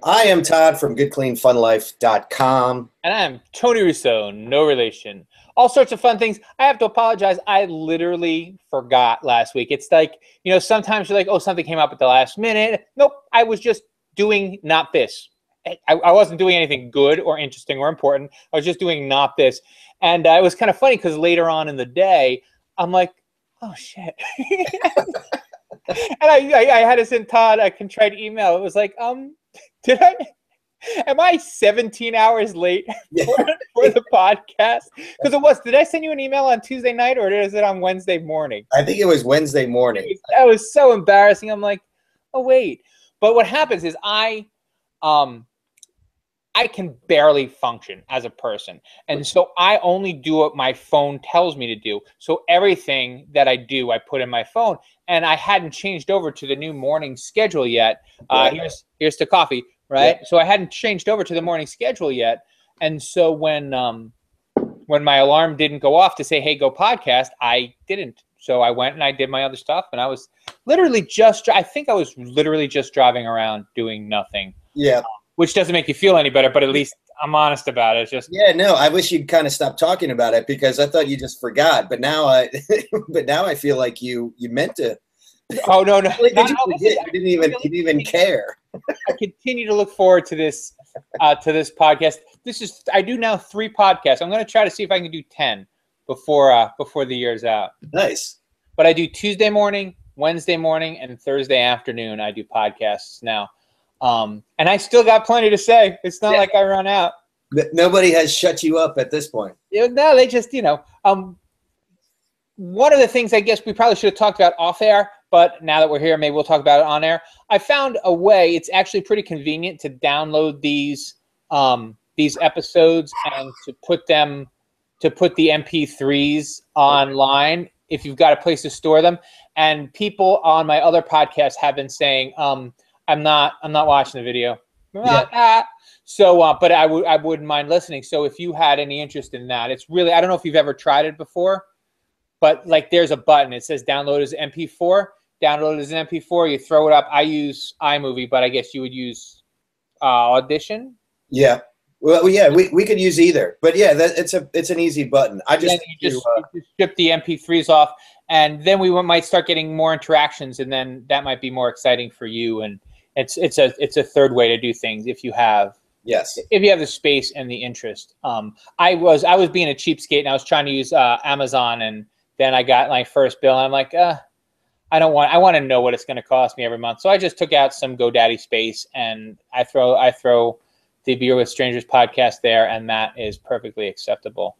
I am Todd from GoodCleanFunLife.com. And I'm Tony Rousseau, no relation. All sorts of fun things. I have to apologize. I literally forgot last week. It's like, sometimes you're like, oh, something came up at the last minute. Nope, I was just doing not this. I wasn't doing anything good or interesting or important. I was just doing not this. And it was kind of funny because later on in the day, I'm like, oh, shit. And I had to send Todd a contrite email. It was like, am I 17 hours late for the podcast? Because did I send you an email on Tuesday night or is it on Wednesday morning? I think it was Wednesday morning. That was so embarrassing. I'm like, oh, wait. But what happens is I can barely function as a person. And so I only do what my phone tells me to do. So everything that I do, I put in my phone. And I hadn't changed over to the new morning schedule yet. Here's to coffee, right? Yeah. So I hadn't changed over to the morning schedule yet. And so when my alarm didn't go off to say, hey, go podcast, I didn't. So I went and I did my other stuff. And I was literally just driving around doing nothing. Yeah. Which doesn't make you feel any better, but at least I'm honest about it. It's just I wish you'd kind of stop talking about it because I thought you just forgot. But now I feel like you meant to. Oh no! Did you forget? You didn't even care. I continue to look forward to this podcast. I do now 3 podcasts. I'm going to try to see if I can do 10 before the year's out. Nice. But I do Tuesday morning, Wednesday morning, and Thursday afternoon. I do podcasts now. And I still got plenty to say. It's not like I run out. Nobody has shut you up at this point. No, they just, one of the things I guess we probably should have talked about off air, but now that we're here, maybe we'll talk about it on air. I found a way. It's actually pretty convenient to download these episodes and to put the MP3s online if you've got a place to store them. And people on my other podcasts have been saying, I'm not watching the video. Yeah. So, but I wouldn't mind listening. So if you had any interest in that, it's really, I don't know if you've ever tried it before, but like there's a button. It says download as MP4. Download as an MP4. You throw it up. I use iMovie, but I guess you would use Audition. Yeah. Well, yeah, we could use either, but yeah, it's an easy button. You just strip the MP3s off, and then we might start getting more interactions, and then that might be more exciting for you. And it's a third way to do things if you have the space and the interest. I was being a cheapskate, and I was trying to use Amazon, and then I got my first bill, and I'm like, I want to know what it's going to cost me every month, so I just took out some GoDaddy space, and I throw the Beer with Strangers podcast there, and that is perfectly acceptable.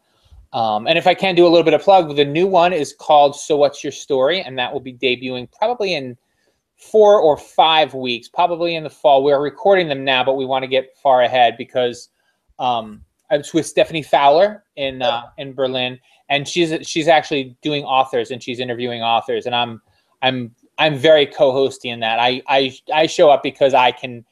And if I can do a little bit of plug, the new one is called So What's Your Story, and that will be debuting probably in 4 or 5 weeks, probably in the fall. We're recording them now, but we want to get far ahead because I was with Stephanie Fowler in Berlin, and she's actually doing authors and she's interviewing authors, and I'm very co-hosty in that. I show up because I can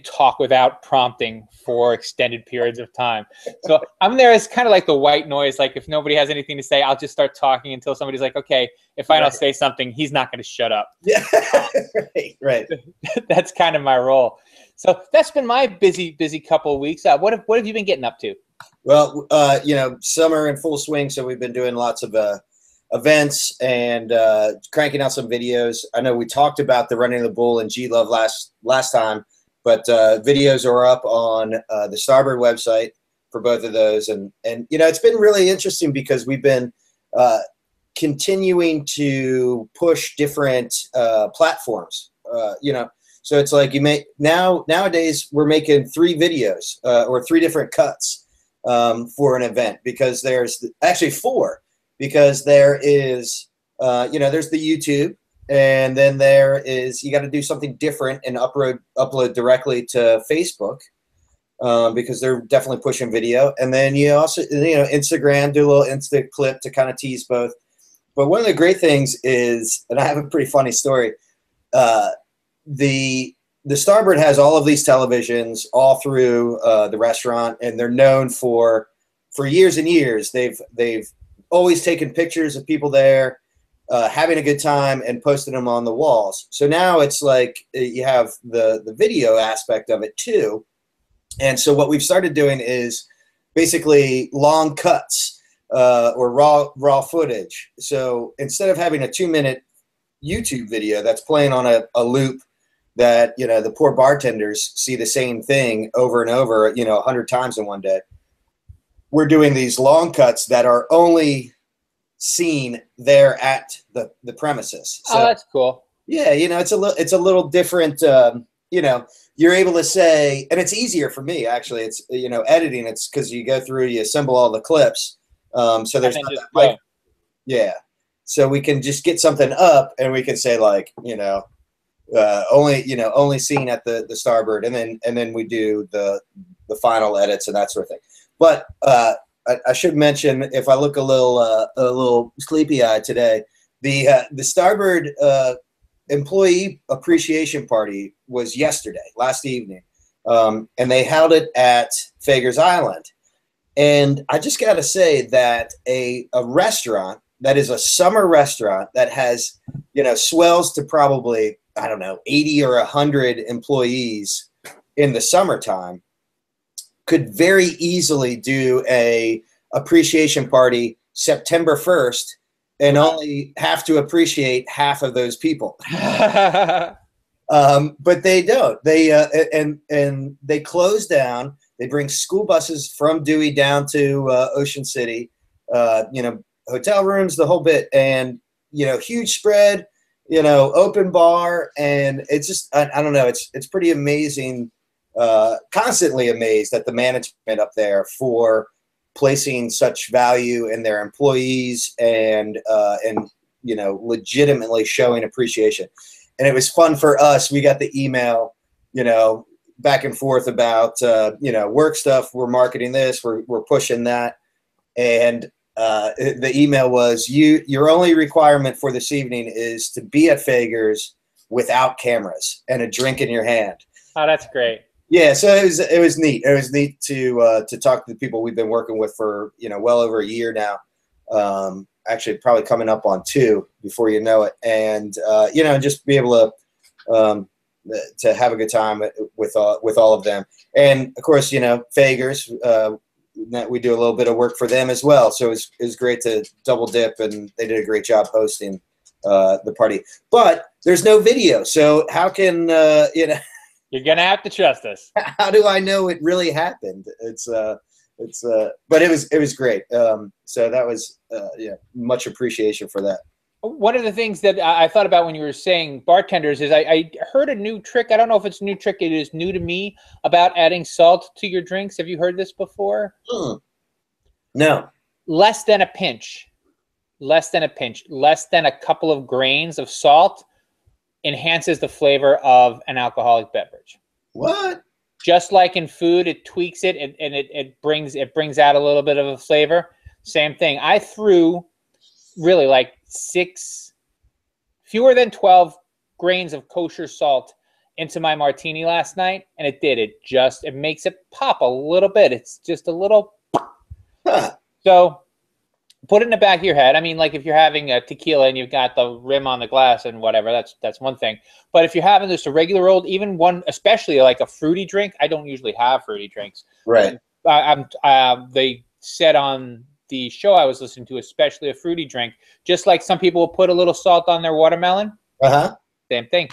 talk without prompting for extended periods of time. So I'm there as kind of like the white noise. Like if nobody has anything to say, I'll just start talking until somebody's like, okay, if I don't say something, he's not going to shut up. Yeah, right. That's kind of my role. So that's been my busy couple of weeks. What have you been getting up to? Well, summer in full swing. So we've been doing lots of events and cranking out some videos. I know we talked about the Running the Bull and G-Love last time. But videos are up on the Starboard website for both of those. And it's been really interesting because we've been continuing to push different platforms, So it's like nowadays we're making 3 videos or 3 different cuts for an event because there's actually 4 because there is, there's the YouTube. And then you got to do something different and upload directly to Facebook because they're definitely pushing video. And then you also, Instagram, do a little Insta clip to kind of tease both. But one of the great things is, and I have a pretty funny story, the Starboard has all of these televisions all through the restaurant, and they're known for years and years. They've always taken pictures of people there. having a good time and posting them on the walls. So now it's like you have the video aspect of it too. And so what we've started doing is basically long cuts or raw footage. So instead of having a 2-minute YouTube video that's playing on a loop that, you know, the poor bartenders see the same thing over and over, you know, 100 times in one day, we're doing these long cuts that are only seen there at the premises. So, oh, that's cool. Yeah, you know, it's a little different. You know, you're able to say, and it's easier for me actually. It's, you know, editing. It's because you go through, you assemble all the clips. So there's not that yeah. So we can just get something up, and we can say like, you know, only seen at the starboard, and then we do the final edits and that sort of thing. But I should mention, if I look a little sleepy-eyed today, the starboard employee appreciation party was last evening, and they held it at Fager's Island. And I just got to say that a restaurant that is a summer restaurant that has, you know, swells to probably, I don't know, 80 or 100 employees in the summertime could very easily do a appreciation party September 1st and only have to appreciate half of those people. But they don't. They and they close down. They bring school buses from Dewey down to Ocean City, you know, hotel rooms, the whole bit, and, you know, huge spread, you know, open bar, and it's just, I don't know, it's pretty amazing. Constantly amazed at the management up there for placing such value in their employees and you know, legitimately showing appreciation. And it was fun for us. We got the email, you know, back and forth about you know, work stuff. We're marketing this. We're pushing that. And the email was, your only requirement for this evening is to be at Fager's without cameras and a drink in your hand. Oh, that's great. Yeah, so it was neat. It was neat to talk to the people we've been working with for, you know, well over a year now. Actually, probably coming up on 2 before you know it, and you know, just be able to have a good time with all of them. And of course, you know, Fager's. We do a little bit of work for them as well, so it was great to double dip, and they did a great job hosting the party. But there's no video, so how can you know? You're gonna have to trust us. How do I know it really happened? But it was great. So that was yeah, much appreciation for that. One of the things that I thought about when you were saying bartenders is I heard a new trick. I don't know if it's a new trick. It is new to me about adding salt to your drinks. Have you heard this before? No. Less than a pinch. Less than a pinch. Less than a couple of grains of salt enhances the flavor of an alcoholic beverage. What? Just like in food, it tweaks it and it brings out a little bit of a flavor. Same thing. I threw really like fewer than 12 grains of kosher salt into my martini last night, and it makes it pop a little bit. It's just a little. Huh. So put it in the back of your head. I mean, like if you're having a tequila and you've got the rim on the glass and whatever, that's one thing. But if you're having just a regular old, even one, especially like a fruity drink, I don't usually have fruity drinks. Right. They said on the show I was listening to, especially a fruity drink, just like some people will put a little salt on their watermelon. Same thing.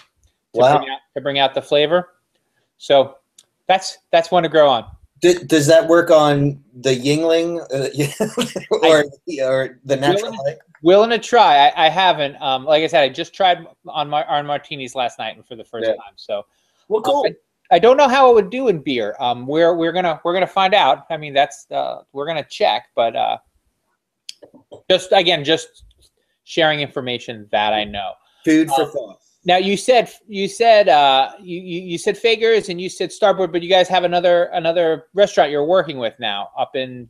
To bring out the flavor. So that's one to grow on. Does that work on the Yingling or the natural light? Willing to try. I haven't. Like I said, I just tried on martinis last night and for the first time. So, well, cool. I don't know how it would do in beer. We're gonna find out. I mean, we're gonna check, but just sharing information that I know. Food for thought. Now you said Fager's and you said Starboard, but you guys have another restaurant you're working with now up in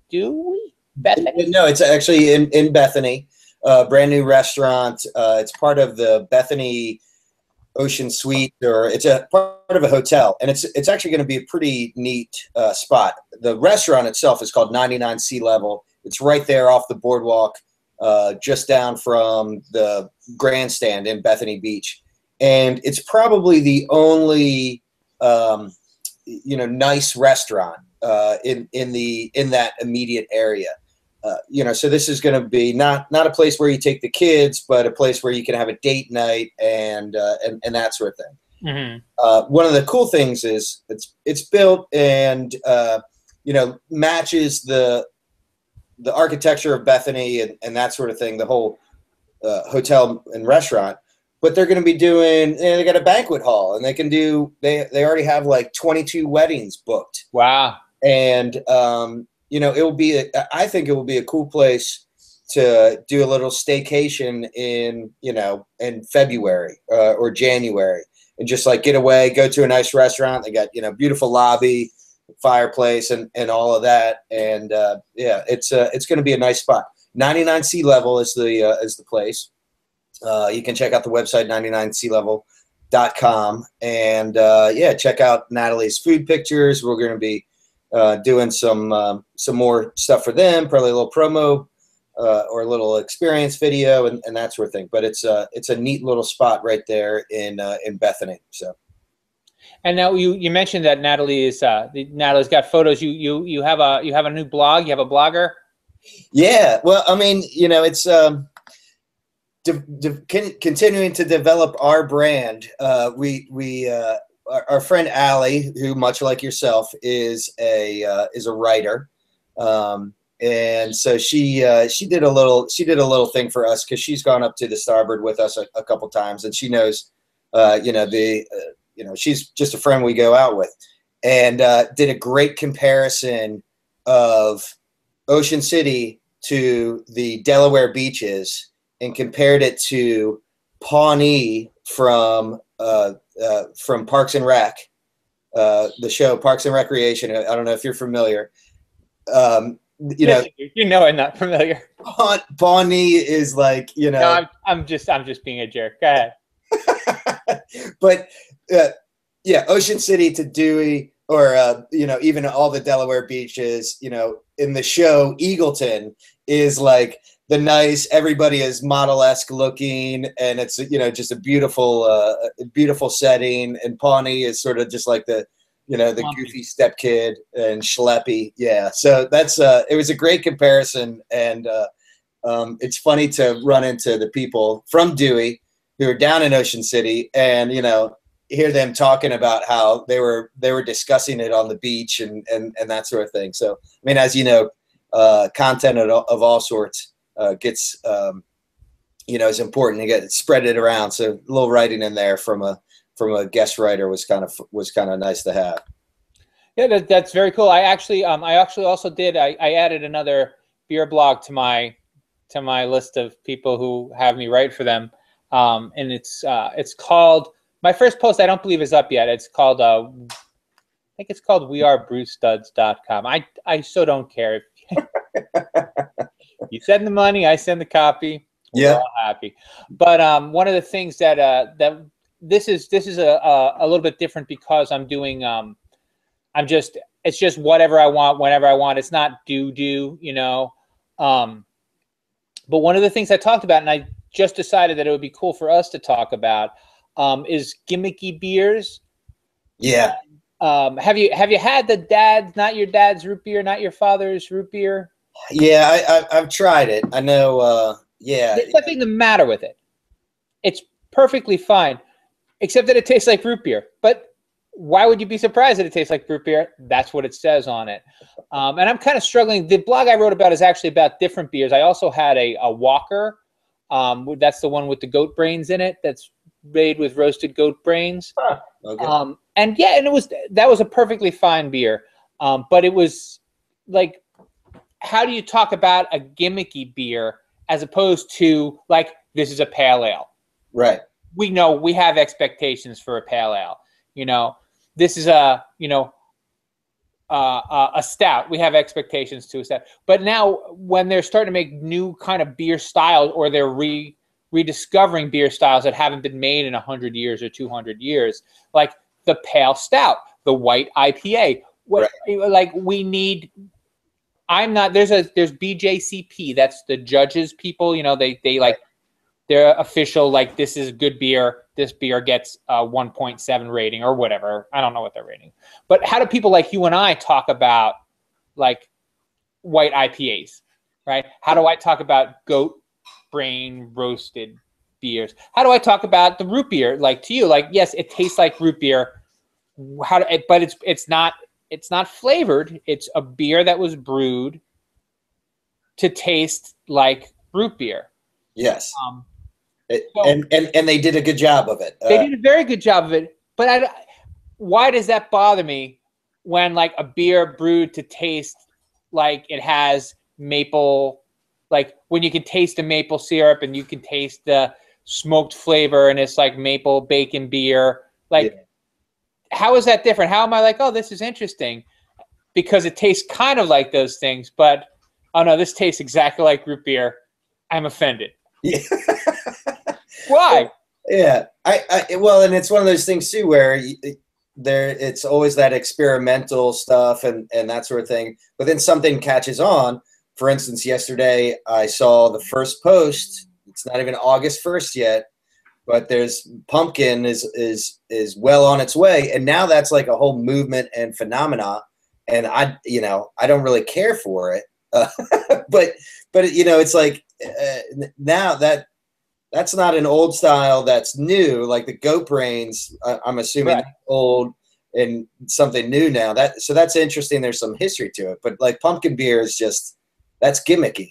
Bethany? No, it's actually in Bethany, brand new restaurant. It's part of the Bethany Ocean Suite, or it's a part of a hotel, and it's actually going to be a pretty neat spot. The restaurant itself is called 99 Sea Level. It's right there off the boardwalk just down from the grandstand in Bethany Beach. And it's probably the only, nice restaurant in that immediate area. So this is going to be not a place where you take the kids, but a place where you can have a date night and that sort of thing. Mm-hmm. One of the cool things is it's built and matches the architecture of Bethany and that sort of thing, the whole hotel and restaurant. But they're going to be doing, they got a banquet hall, and they already have like 22 weddings booked. Wow. And I think it will be a cool place to do a little staycation in February or January, and just like get away, go to a nice restaurant. They got beautiful lobby, fireplace, and all of that. And it's going to be a nice spot. 99 Sea Level is the place. You can check out the website 99sealevel.com and check out Natalie's food pictures. We're going to be doing some more stuff for them, probably a little promo or a little experience video and that sort of thing. But it's a neat little spot right there in Bethany. So. And now you mentioned that Natalie's got photos. You have a new blog. You have a blogger. Yeah. Well, I mean, it's continuing to develop our brand. Our friend Allie, who much like yourself is a writer, and so she did a little thing for us because she's gone up to the Starboard with us a couple times, and she knows she's just a friend we go out with, and did a great comparison of Ocean City to the Delaware beaches and compared it to Pawnee from Parks and Rec, the show Parks and Recreation. I don't know if you're familiar. I'm not familiar. Pawnee is like, No, I'm just being a jerk. Go ahead. But Ocean City to Dewey, or even all the Delaware beaches. In the show Eagleton is like the nice, everybody is model-esque looking, and it's just a beautiful setting. And Pawnee is sort of just like the goofy step kid and schleppy. Yeah, so that's it was a great comparison, and it's funny to run into the people from Dewey who are down in Ocean City, and hear them talking about how they were discussing it on the beach and that sort of thing. So I mean, as content of all sorts gets is important to spread it around. So a little writing in there from a guest writer was kind of nice to have. Yeah, that's very cool. I actually also did. I added another beer blog to my list of people who have me write for them, and it's called. My first post, I don't believe, is up yet. It's called I think it's called wearebrewstuds.com. I so don't care. You send the money, I send the copy. We're all happy. But one of the things that this is a little bit different because I'm doing it's just whatever I want whenever I want. It's not do. But one of the things I talked about, and I just decided that it would be cool for us to talk about, is gimmicky beers. Yeah. Have you had the not your dad's root beer, not your father's root beer? Yeah, I've tried it. I know. There's nothing the matter with it. It's perfectly fine, except that it tastes like root beer. But why would you be surprised that it tastes like root beer? That's what it says on it. And I'm kind of struggling. The blog I wrote about is actually about different beers. I also had a Walker. That's the one with the goat brains in it. That's made with roasted goat brains. Huh, okay. And that was a perfectly fine beer. But it was like, how do you talk about a gimmicky beer as opposed to like, this is a pale ale? Right. We know we have expectations for a pale ale. This is a stout. We have expectations to a stout. But now when they're starting to make new kind of beer styles, or they're rediscovering beer styles that haven't been made in 100 years or 200 years, like the pale stout, the white IPA, right. Like we need I'm not. There's BJCP. That's the judges people. You know, they like their official, like, this is good beer. This beer gets a 1.7 rating or whatever. I don't know what they're rating. But how do people like you and I talk about like white IPAs, right? How do I talk about goat brain roasted beers? How do I talk about the root beer? Like, to you, like, yes, it tastes like root beer. But it's not flavored. It's a beer that was brewed to taste like root beer. Yes. And they did a good job of it. They did a very good job of it. But why does that bother me when like a beer brewed to taste like it has maple, like when you can taste the maple syrup and you can taste the smoked flavor and it's like maple bacon beer. Like, how is that different? How am I like, oh, this is interesting? Because it tastes kind of like those things, but oh no, this tastes exactly like root beer. I'm offended. Yeah. Why? Yeah, well, and it's one of those things too where it's always that experimental stuff and that sort of thing. But then something catches on. For instance, yesterday I saw the first post. It's not even August 1st yet, but there's pumpkin is well on its way, and now that's like a whole movement and phenomena. And I don't really care for it, but it's like now that's not an old style that's new, like the goat brains. I'm assuming old and something new now. So that's interesting. There's some history to it, but like pumpkin beer is just, that's gimmicky.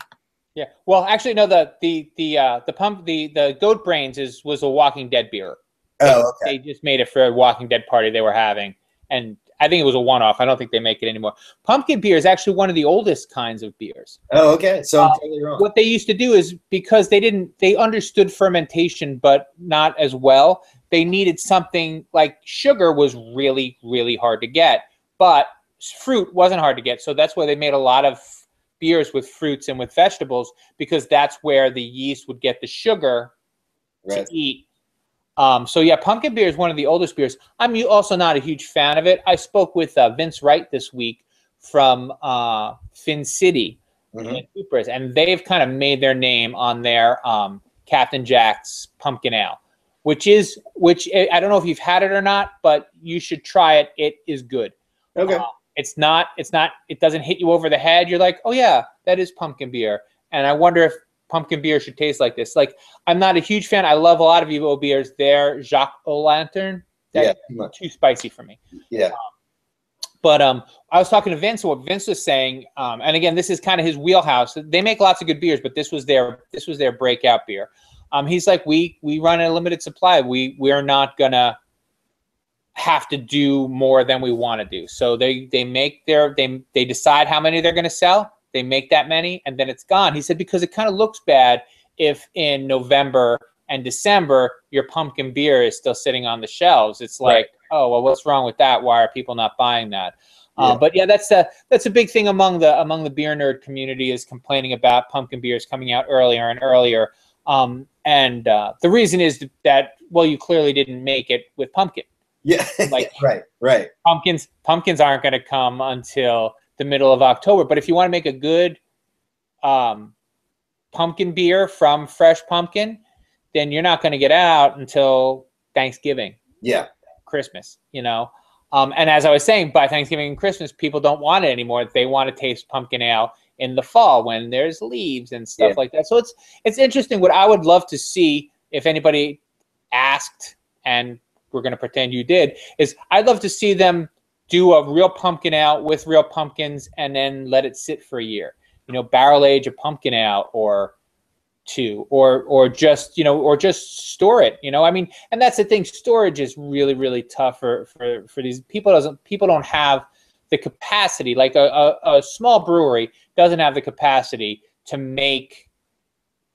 Yeah. Well, actually, no. The goat brains was a Walking Dead beer. Oh, okay. They just made it for a Walking Dead party they were having, and I think it was a one-off. I don't think they make it anymore. Pumpkin beer is actually one of the oldest kinds of beers. Oh, okay. So I'm totally wrong. What they used to do is, because they understood fermentation, but not as well. They needed something like sugar was really, really hard to get, but fruit wasn't hard to get. So that's why they made a lot of beers with fruits and with vegetables, because that's where the yeast would get the sugar to eat. So yeah, pumpkin beer is one of the oldest beers. I'm also not a huge fan of it. I spoke with Vince Wright this week from Fin City in Coopers, and they've kind of made their name on their Captain Jack's Pumpkin Ale, which I don't know if you've had it or not, but you should try it. It is good. Okay. It doesn't hit you over the head. You're like, oh yeah, that is pumpkin beer. And I wonder if pumpkin beer should taste like this. Like, I'm not a huge fan. I love a lot of Evo beers. They're Jacques O'Lantern. That's too spicy for me. Yeah. But I was talking to Vince. What Vince was saying, and again, this is kind of his wheelhouse. They make lots of good beers, but this was their breakout beer. He's like, we run a limited supply. We're not gonna have to do more than we want to do. So they decide how many they're going to sell. They make that many, and then it's gone. He said, because it kind of looks bad if in November and December your pumpkin beer is still sitting on the shelves. It's like, oh, well, what's wrong with that? Why are people not buying that? But yeah, that's a big thing among the beer nerd community, is complaining about pumpkin beers coming out earlier and earlier. And the reason is that, well, you clearly didn't make it with pumpkin. Yeah, like right. Pumpkins aren't going to come until the middle of October. But if you want to make a good pumpkin beer from fresh pumpkin, then you're not going to get out until Thanksgiving. Yeah, Christmas. And as I was saying, by Thanksgiving and Christmas, people don't want it anymore. They want to taste pumpkin ale in the fall when there's leaves and stuff like that. So it's interesting. What I would love to see, if anybody asked, and we're going to pretend you did, is I'd love to see them do a real pumpkin ale with real pumpkins and then let it sit for a year. Barrel age a pumpkin ale or two, or just store it. I mean, and that's the thing. Storage is really, really tough for these people. People don't have the capacity. Like a small brewery doesn't have the capacity to make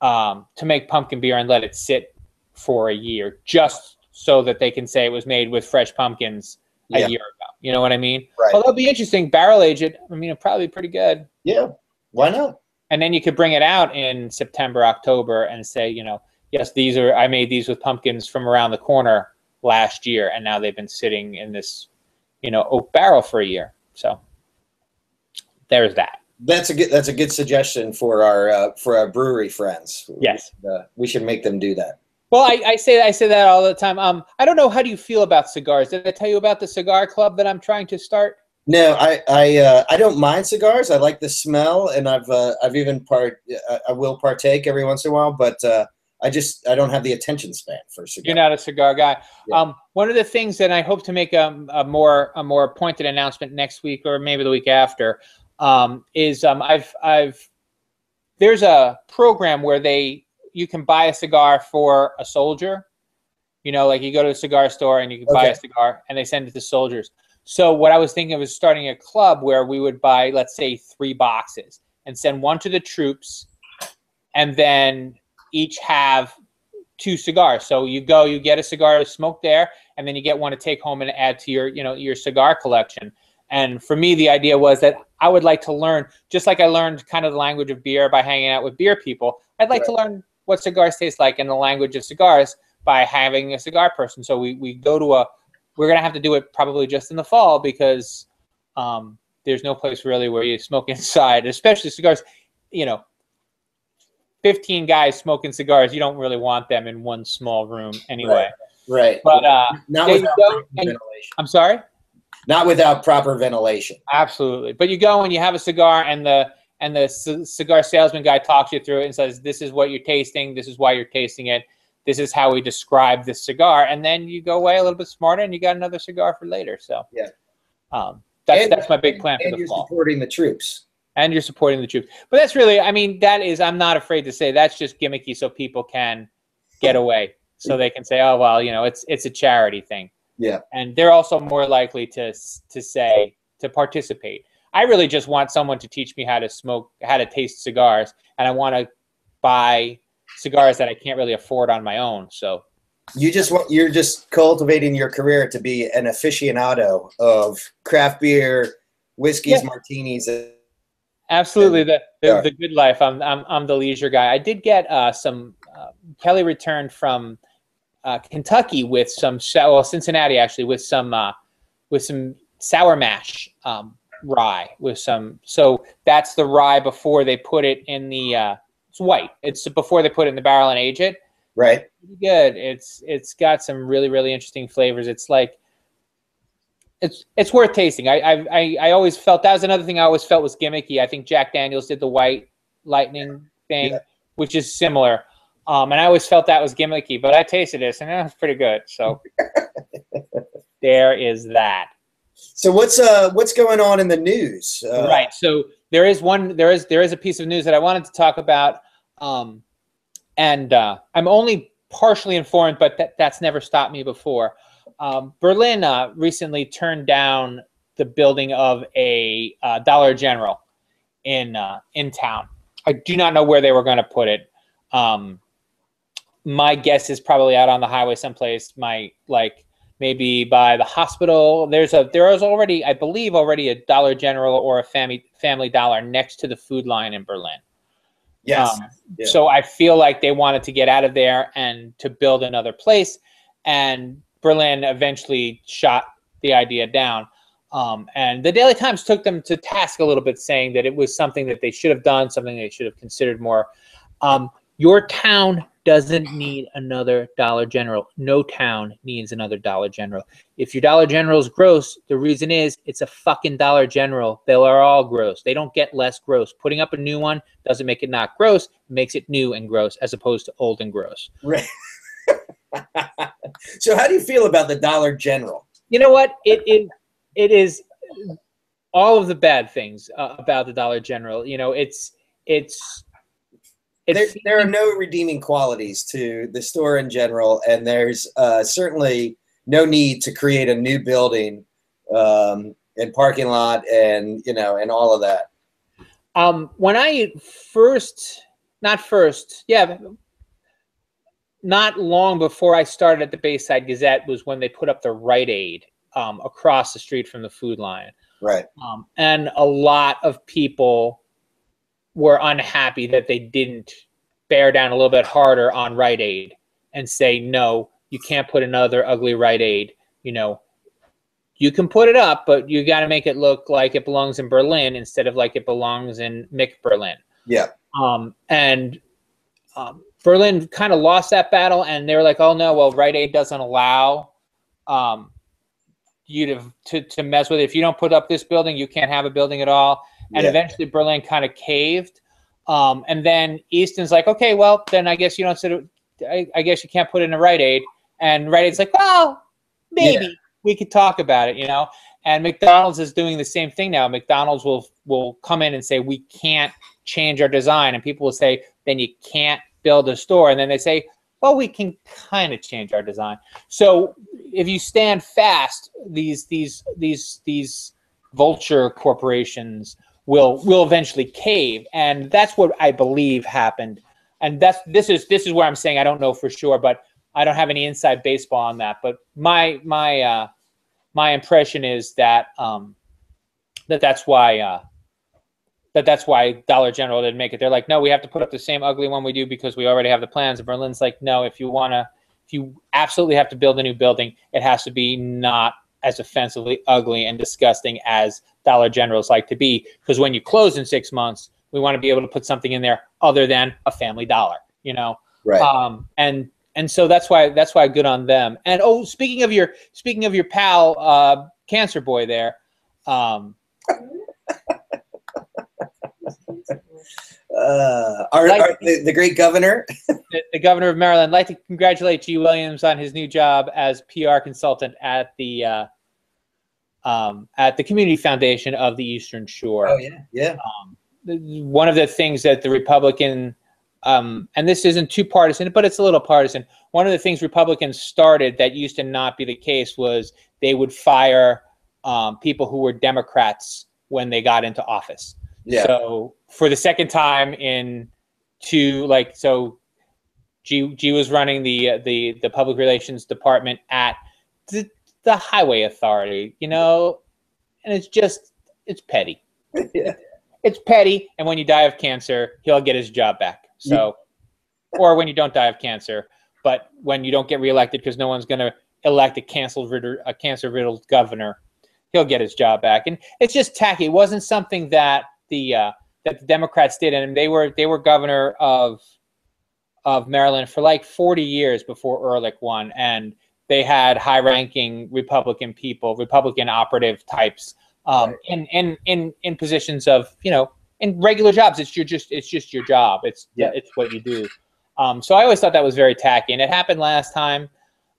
pumpkin beer and let it sit for a year just so that they can say it was made with fresh pumpkins a year ago. You know what I mean? Right. Well, that'll be interesting. Barrel age it. I mean, it'll probably be pretty good. Yeah. Why not? And then you could bring it out in September, October, and say, yes, I made these with pumpkins from around the corner last year, and now they've been sitting in this, oak barrel for a year. So there's that. That's a good suggestion for our brewery friends. Yes, we should make them do that. Well, I say that all the time. I don't know. How do you feel about cigars? Did I tell you about the cigar club that I'm trying to start? No, I don't mind cigars. I like the smell, and I've even I will partake every once in a while, but I don't have the attention span for cigars. You're not a cigar guy. Yeah. One of the things that I hope to make a more pointed announcement next week or maybe the week after is there's a program where you can buy a cigar for a soldier. You know, like you go to a cigar store and you can buy a cigar and they send it to soldiers. So what I was thinking of is starting a club where we would buy, let's say, 3 boxes and send one to the troops and then each have 2 cigars. So you get a cigar to smoke there, and then you get one to take home and add to your cigar collection. And for me, the idea was that I would like to learn, just like I learned kind of the language of beer by hanging out with beer people, I'd like to learn what cigars taste like in the language of cigars by having a cigar person. So we're going to have to do it probably just in the fall because there's no place really where you smoke inside, especially cigars. 15 guys smoking cigars, you don't really want them in one small room anyway. Right. But not without proper ventilation. I'm sorry? Not without proper ventilation. Absolutely. But you go and you have a cigar, and the cigar salesman guy talks you through it and says, this is what you're tasting, this is why you're tasting it, this is how we describe this cigar, and then you go away a little bit smarter and you got another cigar for later. So yeah. That's my big plan for the fall. And you're supporting the troops. And you're supporting the troops. But that's really, I'm not afraid to say that's just gimmicky so people can get away. So they can say, oh, well, it's a charity thing. Yeah. And they're also more likely to participate. I really just want someone to teach me how to taste cigars. And I want to buy cigars that I can't really afford on my own. So you're just cultivating your career to be an aficionado of craft beer, whiskeys, martinis. Absolutely, the good life. I'm the leisure guy. I did get some. Kelly returned from Kentucky with some Cincinnati actually with some sour mash rye with some. So that's the rye before they put it in the. It's white. It's before they put it in the barrel and age it. Right. Pretty good. It's got some really, really interesting flavors. It's like. It's worth tasting. I always felt that was another thing I always felt was gimmicky. I think Jack Daniels did the white lightning thing, which is similar. And I always felt that was gimmicky, but I tasted this and it was pretty good. So there is that. So what's going on in the news? Right. So there is a piece of news that I wanted to talk about. And I'm only partially informed, but that's never stopped me before. Berlin recently turned down the building of a Dollar General in town. I do not know where they were going to put it. My guess is probably out on the highway someplace. Maybe by the hospital. There is already, I believe, a Dollar General or a Family Dollar next to the Food Line in Berlin. Yes. So I feel like they wanted to get out of there and to build another place, and Berlin eventually shot the idea down. And the Daily Times took them to task a little bit, saying that it was something that they should have done, something they should have considered more. Your town doesn't need another Dollar General. No town needs another Dollar General. If your Dollar General is gross, the reason is it's a fucking Dollar General. They are all gross. They don't get less gross. Putting up a new one doesn't make it not gross. It makes it new and gross as opposed to old and gross. Right. So how do you feel about the Dollar General? You know what? It is all of the bad things about the Dollar General. There are no redeeming qualities to the store in general, and there's certainly no need to create a new building and parking lot and all of that. When I not long before I started at the Bayside Gazette was when they put up the Rite Aid across the street from the Food Line. Right. And a lot of people were unhappy that they didn't bear down a little bit harder on Rite Aid and say, no, you can't put another ugly Rite Aid. you can put it up, but you got to make it look like it belongs in Berlin instead of like it belongs in McBerlin. Yeah. Berlin kind of lost that battle, and they were like, oh no, well, Rite Aid doesn't allow you to mess with it. If you don't put up this building, you can't have a building at all. And eventually Berlin kind of caved. And then Easton's like, okay, well, then I guess you don't I guess you can't put it in a Rite Aid. And Rite Aid's like, well, maybe we could talk about it, you know? And McDonald's is doing the same thing now. McDonald's will come in and say, we can't change our design. And people will say, then you can't build a store. And then they say, well, we can kind of change our design. So if you stand fast, these vulture corporations will eventually cave. And that's what I believe happened. And this is where I'm saying I don't know for sure, but I don't have any inside baseball on that. But my impression is that that's why Dollar General didn't make it. They're like, no, we have to put up the same ugly one we do because we already have the plans. And Berlin's like, no, if you absolutely have to build a new building, it has to be not as offensively ugly and disgusting as Dollar Generals like to be. Because when you close in 6 months, we want to be able to put something in there other than a Family Dollar, you know? Right. And so that's why good on them. And speaking of your pal, Cancer Boy there, the great governor, the governor of Maryland. I'd like to congratulate G. Williams on his new job as PR consultant at the Community Foundation of the Eastern Shore. Oh yeah. One of the things that the Republican, and this isn't too partisan, but it's a little partisan. One of the things Republicans started that used to not be the case was they would fire people who were Democrats when they got into office. Yeah. So for the second time G was running the public relations department at the highway authority, you know, and it's petty. Yeah. It's petty, and when you die of cancer, he'll get his job back. So, or when you don't die of cancer, but when you don't get reelected because no one's going to elect a cancer-riddled governor, he'll get his job back. And it's just tacky. It wasn't something that the Democrats did, and they were governor of Maryland for like 40 years before Ehrlich won, and they had high-ranking Republican operative types. In positions of, you know, in regular jobs, it's just your job. It's what you do. So I always thought that was very tacky, and it happened last time.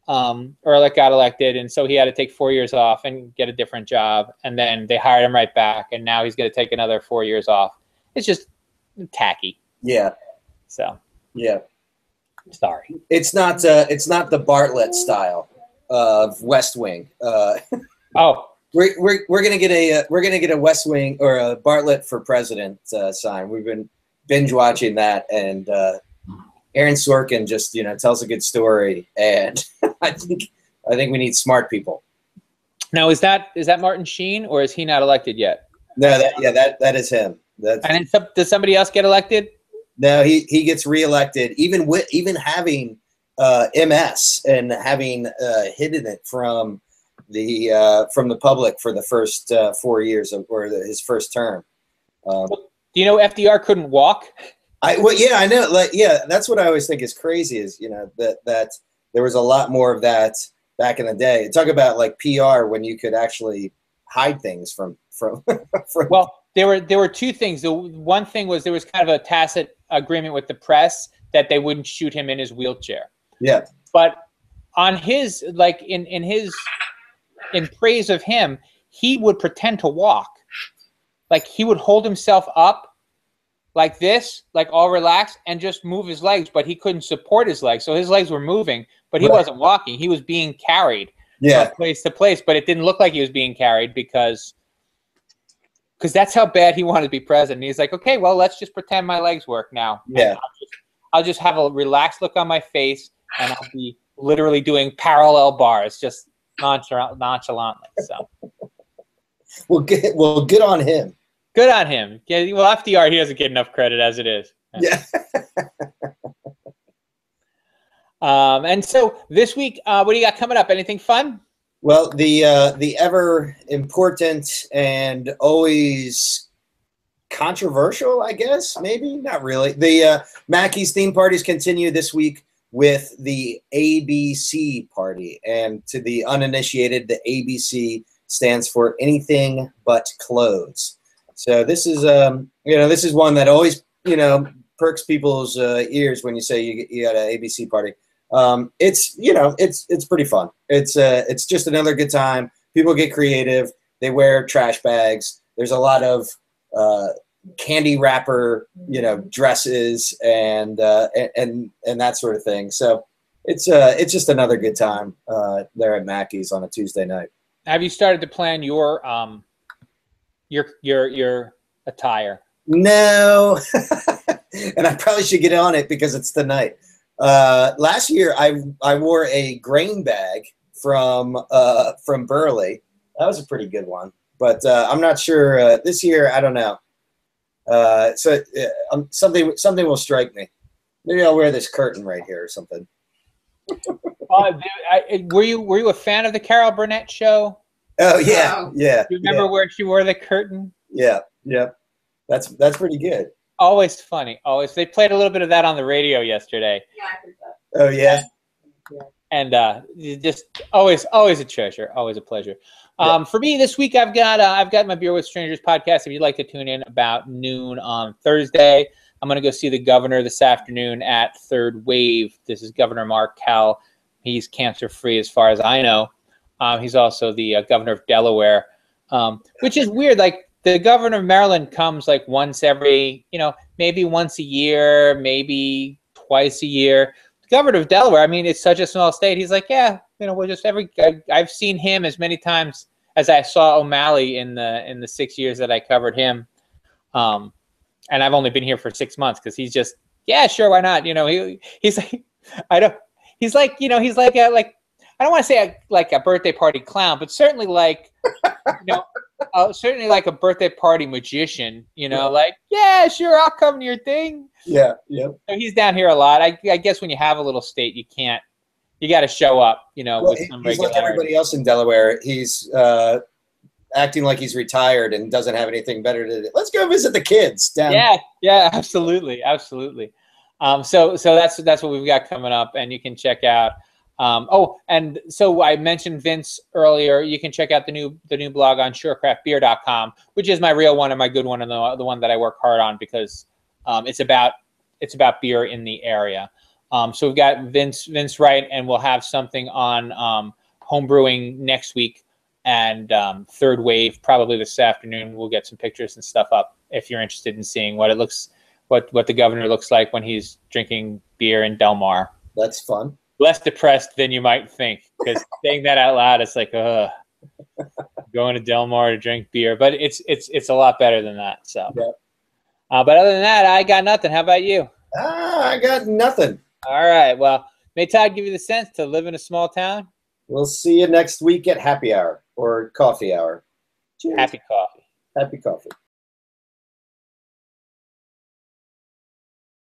Ehrlich got elected, and so he had to take 4 years off and get a different job, and then they hired him right back, and now he's going to take another 4 years off. It's just tacky. Yeah. So. Yeah. Sorry. It's not the Bartlett style of West Wing. Oh. We're gonna get a West Wing or a Bartlett for president sign. We've been binge watching that, and Aaron Sorkin just tells a good story, and I think we need smart people. Now is that Martin Sheen, or is he not elected yet? No, that is him. And does somebody else get elected? No, he gets reelected, even having MS and having hidden it from the public for the first 4 years his first term. Do you know FDR couldn't walk? I know. That's what I always think is crazy is that there was a lot more of that back in the day. Talk about like PR when you could actually hide things from. Well, there were two things. The one thing was there was kind of a tacit agreement with the press that they wouldn't shoot him in his wheelchair. Yeah. But on his in praise of him, he would pretend to walk. Like he would hold himself up like this, like all relaxed, and just move his legs, but he couldn't support his legs. So his legs were moving, but he wasn't walking. He was being carried from place to place, but it didn't look like he was being carried because that's how bad he wanted to be president. And he's like, okay, well, let's just pretend my legs work now. Yeah. I'll just have a relaxed look on my face, and I'll be literally doing parallel bars, just nonchalantly. So, well, good on him. Good on him. Yeah. Well, FDR, he doesn't get enough credit as it is. Yeah. And so this week, what do you got coming up? Anything fun? Well, the ever important and always controversial, I guess, maybe not really. The Mackey's theme parties continue this week with the ABC party, and to the uninitiated, the ABC stands for anything but clothes. So this is this is one that always perks people's ears when you say you got an ABC party. It's pretty fun. It's just another good time. People get creative. They wear trash bags. There's a lot of candy wrapper, dresses and that sort of thing. So it's just another good time there at Mackey's on a Tuesday night. Have you started to plan your attire? No, and I probably should get on it because it's tonight. Last year I wore a grain bag from Burley. That was a pretty good one, but I'm not sure this year. I don't know. Something will strike me. Maybe I'll wear this curtain right here or something. Were you a fan of the Carol Burnett show? Oh yeah, yeah. You remember where she wore the curtain? Yeah, yeah. That's pretty good. Always funny. Always. They played a little bit of that on the radio yesterday. Yeah, I heard that. Oh yeah. And just always a treasure. Always a pleasure. For me this week, I've got my Beer with Strangers podcast. If you'd like to tune in about noon on Thursday, I'm going to go see the governor this afternoon at Third Wave. This is Governor Mark Kell. He's cancer free as far as I know. He's also the governor of Delaware, which is weird. Like the governor of Maryland comes like once every, maybe once a year, maybe twice a year. The governor of Delaware, I mean, it's such a small state. He's like, yeah, we'll just I've seen him as many times as I saw O'Malley in the 6 years that I covered him. And I've only been here for 6 months because he's just, yeah, sure, why not? He's like, he's like I don't want to say like a birthday party clown, but certainly like, certainly like a birthday party magician, like, yeah, sure, I'll come to your thing. Yeah, yeah. So he's down here a lot. I guess when you have a little state, you got to show up, with some regularity. He's like everybody else in Delaware. He's acting like he's retired and doesn't have anything better to do. Let's go visit the kids down. Yeah, absolutely. So that's what we've got coming up, and you can check out. And so I mentioned Vince earlier. You can check out the new blog on surecraftbeer.com, which is my real one and my good one, and the one that I work hard on because it's about beer in the area. So we've got Vince Wright, and we'll have something on homebrewing next week, and Third Wave probably this afternoon. We'll get some pictures and stuff up if you're interested in seeing what the governor looks like when he's drinking beer in Delmar. That's fun. Less depressed than you might think, because saying that out loud, it's like, going to Delmar to drink beer, but it's a lot better than that. So, yeah. But other than that, I got nothing. How about you? I got nothing. All right. Well, may Todd give you the sense to live in a small town? We'll see you next week at happy hour or coffee hour. Cheers. Happy coffee. Happy coffee.